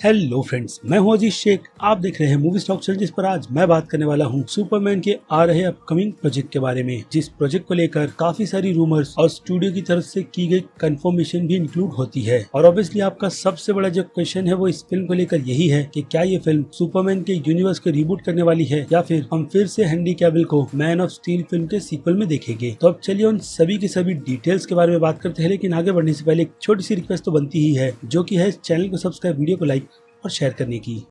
Hello friends, मैं हूं अजीज शेख। आप देख रहे हैं मूवी स्टॉक चैनल, जिस पर आज मैं बात करने वाला हूं सुपरमैन के आ रहे अपकमिंग प्रोजेक्ट के बारे में, जिस प्रोजेक्ट को लेकर काफी सारी रूमर्स और स्टूडियो की तरफ से की गई कंफर्मेशन भी इंक्लूड होती है। और ऑब्वियसली आपका सबसे बड़ा जो क्वेश्चन है वो इस फिल्म को लेकर यही है कि क्या ये फिल्म सुपरमैन के यूनिवर्स को रिबूट करने वाली है या फिर हम फिर से हेनरी कैविल को मैन ऑफ स्टील फिल्म के सीक्वल में देखेंगे। तो अब चलिए उन सभी के सभी डिटेल्स के बारे में बात करते हैं, लेकिन आगे बढ़ने से पहले एक छोटी सी रिक्वेस्ट तो बनती ही है, जो की है चैनल को सब्सक्राइब, वीडियो को लाइक और शेयर करने की।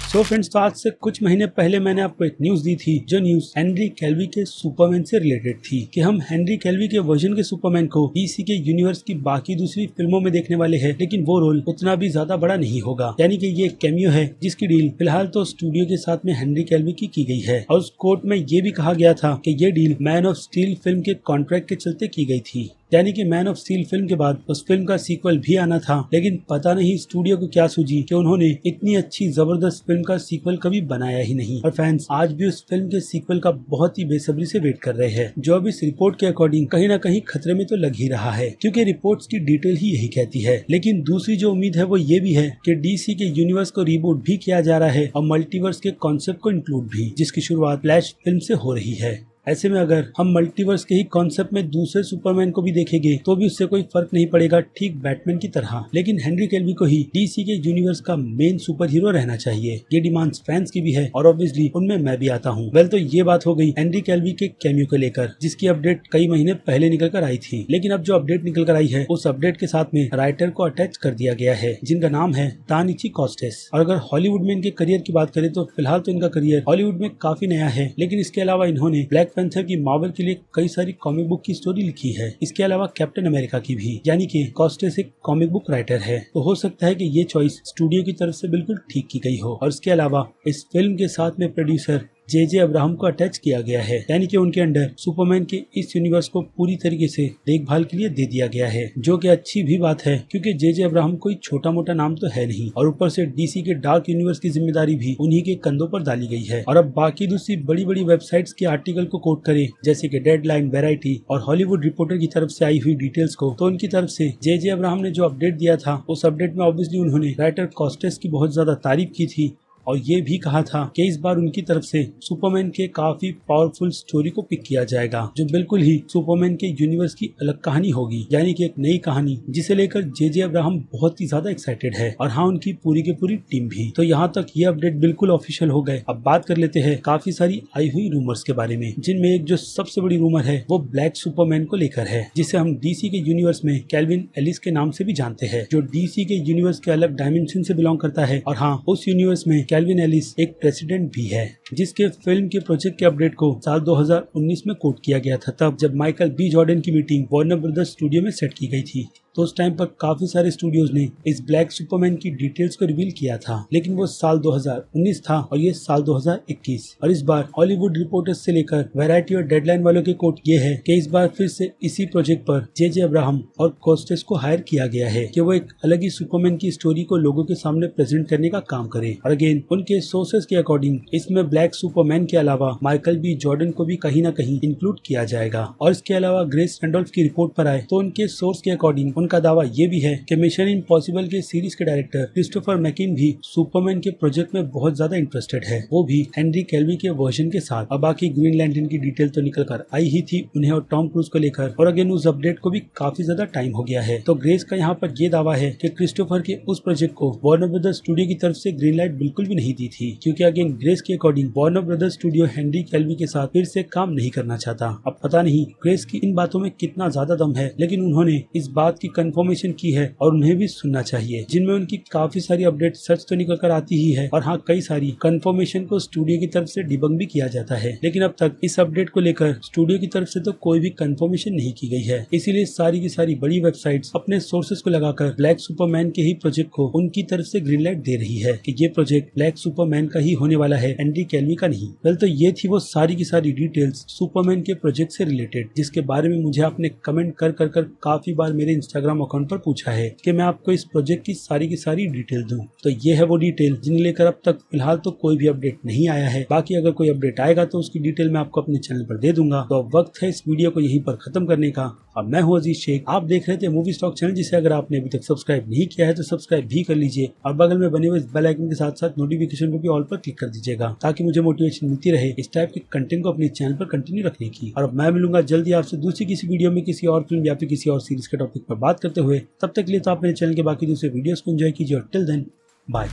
सो फ्रेंड्स, तो आज से कुछ महीने पहले मैंने आपको एक न्यूज दी थी, जो न्यूज हेनरी कैविल के सुपरमैन से रिलेटेड थी कि हम हेनरी कैविल के वर्जन के सुपरमैन को डीसी के यूनिवर्स की बाकी दूसरी फिल्मों में देखने वाले हैं, लेकिन वो रोल उतना भी ज्यादा बड़ा नहीं होगा। यानी कि ये कैमियो है जिसकी डील फिलहाल तो स्टूडियो के साथ में हेनरी कैविल की गई है। और उस कोर्ट में ये भी कहा गया था कि ये deal man of steel film के कॉन्ट्रैक्ट के चलते की गई थी। यानी कि मैन ऑफ स्टील फिल्म के बाद उस फिल्म का सीक्वल भी आना था, लेकिन पता नहीं स्टूडियो को क्या सूझी कि उन्होंने इतनी अच्छी जबरदस्त फिल्म का सीक्वल कभी बनाया ही नहीं। और फैंस आज भी उस फिल्म के सीक्वल का बहुत ही बेसब्री से वेट कर रहे हैं, जो अभी इस रिपोर्ट के अकॉर्डिंग कहीं ना कहीं खतरे में तो लग ही रहा है, क्योंकि रिपोर्ट्स की डिटेल ही यही कहती है। लेकिन दूसरी जो उम्मीद है वो ये भी है कि डीसी के यूनिवर्स को रिबूट भी किया जा रहा है और मल्टीवर्स के कॉन्सेप्ट को इंक्लूड भी, जिसकी शुरुआत फ्लैश फिल्म से हो रही है। ऐसे में अगर हम मल्टीवर्स के ही कॉन्सेप्ट में दूसरे सुपरमैन को भी देखेंगे तो भी उससे कोई फर्क नहीं पड़ेगा, ठीक बैटमैन की तरह। लेकिन हेनरी कैविल को ही डीसी के यूनिवर्स का मेन सुपर हीरो रहना चाहिए, ये डिमांड्स फैंस की भी है और ऑब्वियसली उनमें मैं भी आता हूँ। वेल, तो ये बात हो गई हेनरी कैविल के कैमियो को लेकर, जिसकी अपडेट कई महीने पहले निकल कर आई थी। लेकिन अब जो अपडेट निकल कर आई है उस अपडेट के साथ में राइटर को अटैच कर दिया गया है, जिनका नाम है तानिची कॉस्टेस। और अगर हॉलीवुड में इनके करियर की बात करें तो फिलहाल तो इनका करियर हॉलीवुड में काफी नया है, लेकिन इसके अलावा इन्होंने ब्लैक पैंथर की मार्वल के लिए कई सारी कॉमिक बुक की स्टोरी लिखी है। इसके अलावा कैप्टन अमेरिका की भी। यानी कि कॉस्टेस एक कॉमिक बुक राइटर है, तो हो सकता है कि ये चॉइस स्टूडियो की तरफ से बिल्कुल ठीक की गई हो। और इसके अलावा इस फिल्म के साथ में प्रोड्यूसर जे अब्राहम को अटैच किया गया है, यानी कि उनके अंडर सुपरमैन के इस यूनिवर्स को पूरी तरीके से देखभाल के लिए दे दिया गया है, जो कि अच्छी भी बात है, क्योंकि जे अब्राहम कोई छोटा मोटा नाम तो है नहीं। और ऊपर से डीसी के डार्क यूनिवर्स की जिम्मेदारी भी उन्हीं के कंधों पर डाली गई है। और अब बाकी दूसरी बड़ी बड़ी वेबसाइट्स के आर्टिकल को कोट करे, जैसे कि डेडलाइन, वेराइटी और हॉलीवुड रिपोर्टर की तरफ से आई हुई डिटेल्स को, तो उनकी तरफ से जे अब्राहम ने जो अपडेट दिया था उस अपडेट में ऑब्वियसली उन्होंने राइटर कॉस्टेस की बहुत ज्यादा तारीफ की थी और ये भी कहा था कि इस बार उनकी तरफ से सुपरमैन के काफी पावरफुल स्टोरी को पिक किया जाएगा, जो बिल्कुल ही सुपरमैन के यूनिवर्स की अलग कहानी होगी, यानी कि एक नई कहानी, जिसे लेकर जे अब्राहम बहुत ही ज्यादा एक्साइटेड है। और हाँ, उनकी पूरी की पूरी टीम भी। तो यहाँ तक ये अपडेट बिल्कुल ऑफिशियल हो गए। अब बात कर लेते हैं काफी सारी आई हुई रूमर्स के बारे में, जिनमें एक जो सबसे बड़ी रूमर है वो ब्लैक सुपरमैन को लेकर है, जिसे हम डीसी के यूनिवर्स में कैल्विन एलिस के नाम से भी जानते हैं, जो डीसी के यूनिवर्स के अलग डायमेंशन से बिलोंग करता है। और हाँ, उस यूनिवर्स में कैल्विन एलिस एक प्रेसिडेंट भी है, जिसके फिल्म के प्रोजेक्ट के अपडेट को साल 2019 में कोट किया गया था, तब जब माइकल बी जॉर्डन की मीटिंग वार्नर ब्रदर्स स्टूडियो में सेट की गई थी। तो उस टाइम पर काफी सारे स्टूडियोज ने इस ब्लैक सुपरमैन की डिटेल्स को रिवील किया था, लेकिन वो साल 2019 था और ये साल 2021। और इस बार हॉलीवुड रिपोर्टर्स से लेकर वैरायटी और डेडलाइन वालों के कोट ये है कि इस बार फिर से इसी प्रोजेक्ट पर जे अब्राहम और कॉस्टेस को हायर किया गया है कि वो एक अलग ही सुपरमैन की स्टोरी को लोगों के सामने प्रेजेंट करने का काम करे। और अगेन उनके सोर्सेज के अकॉर्डिंग इसमें ब्लैक सुपरमैन के अलावा माइकल बी जॉर्डन को भी कहीं ना कहीं इंक्लूड किया जाएगा। और इसके अलावा ग्रेस रैंडोल्फ की रिपोर्ट पर आए तो उनके सोर्स के अकॉर्डिंग उनका दावा ये भी है कि मिशन इम्पॉसिबल के सीरीज के डायरेक्टर क्रिस्टोफर मैकिन भी सुपरमैन के प्रोजेक्ट में बहुत ज्यादा इंटरेस्टेड है, वो भी हेनरी कैविल के वर्जन के साथ। अब बाकी ग्रीन लैंटर्न की डिटेल तो निकल कर आई ही थी उन्हें और टॉम क्रूज को लेकर, और अगेन उस अपडेट को भी काफी ज्यादा टाइम हो गया है। तो ग्रेस का यहाँ पर ये दावा है कि क्रिस्टोफर के उस प्रोजेक्ट को वार्नर ब्रदर्स स्टूडियो की तरफ से ग्रीन लाइट बिल्कुल भी नहीं दी थी, क्योंकि अगेन ग्रेस के according Warner brothers studio Henry Cavill के साथ फिर से काम नहीं करना चाहता। अब पता नहीं ग्रेस की इन बातों में कितना ज्यादा दम है, लेकिन उन्होंने इस बात की कंफर्मेशन की है और उन्हें भी सुनना चाहिए, जिनमें उनकी काफी सारी अपडेट सच तो निकल कर आती ही है, और हाँ, कई सारी कंफर्मेशन को स्टूडियो की तरफ से डिबंग भी किया जाता है। लेकिन अब तक इस अपडेट को लेकर स्टूडियो की तरफ से तो कोई भी कंफर्मेशन नहीं की गई है, इसीलिए सारी की सारी बड़ी वेबसाइट्स अपने सोर्सेज को लगाकर ब्लैक सुपरमैन के ही प्रोजेक्ट को उनकी तरफ से ग्रीन लाइट दे रही है कि ये प्रोजेक्ट ब्लैक सुपरमैन का ही होने वाला है, हेनरी कैविल का नहीं। वेल, तो ये थी वो सारी की सारी डिटेल्स सुपरमैन के प्रोजेक्ट से रिलेटेड, जिसके बारे में मुझे आपने कमेंट कर काफी बार मेरे इंस्टाग्राम अकाउंट पर पूछा है कि मैं आपको इस प्रोजेक्ट की सारी डिटेल दूं। तो ये है वो डिटेल जिन्हें लेकर अब तक फिलहाल तो कोई भी अपडेट नहीं आया है। बाकी अगर कोई अपडेट आएगा तो उसकी डिटेल मैं आपको अपने चैनल पर दे दूंगा। तो अब वक्त है इस वीडियो को यहीं पर खत्म करने का। अब मैं हूँ अजीज शेख, आप देख रहे थे मूवी स्टॉक चैनल, जिसे अगर आपने अभी तक सब्सक्राइब नहीं किया है तो सब्सक्राइब भी कर लीजिए और बगल में बने हुए बेल आइकन के साथ साथ नोटिफिकेशन को भी ऑल पर क्लिक कर दीजिएगा, ताकि मुझे मोटिवेशन मिलती रहे इस टाइप के कंटेंट को अपने चैनल पर कंटिन्यू रखने की। और अब मैं मिलूंगा जल्दी आपसे दूसरी किसी वीडियो में किसी और फिल्म या फिर किसी और सीरीज के टॉपिक पर बात करते हुए। तब तक के लिए तो आप मेरे चैनल के बाकी दूसरे वीडियोस को एंजॉय कीजिए और टिल देन बाय।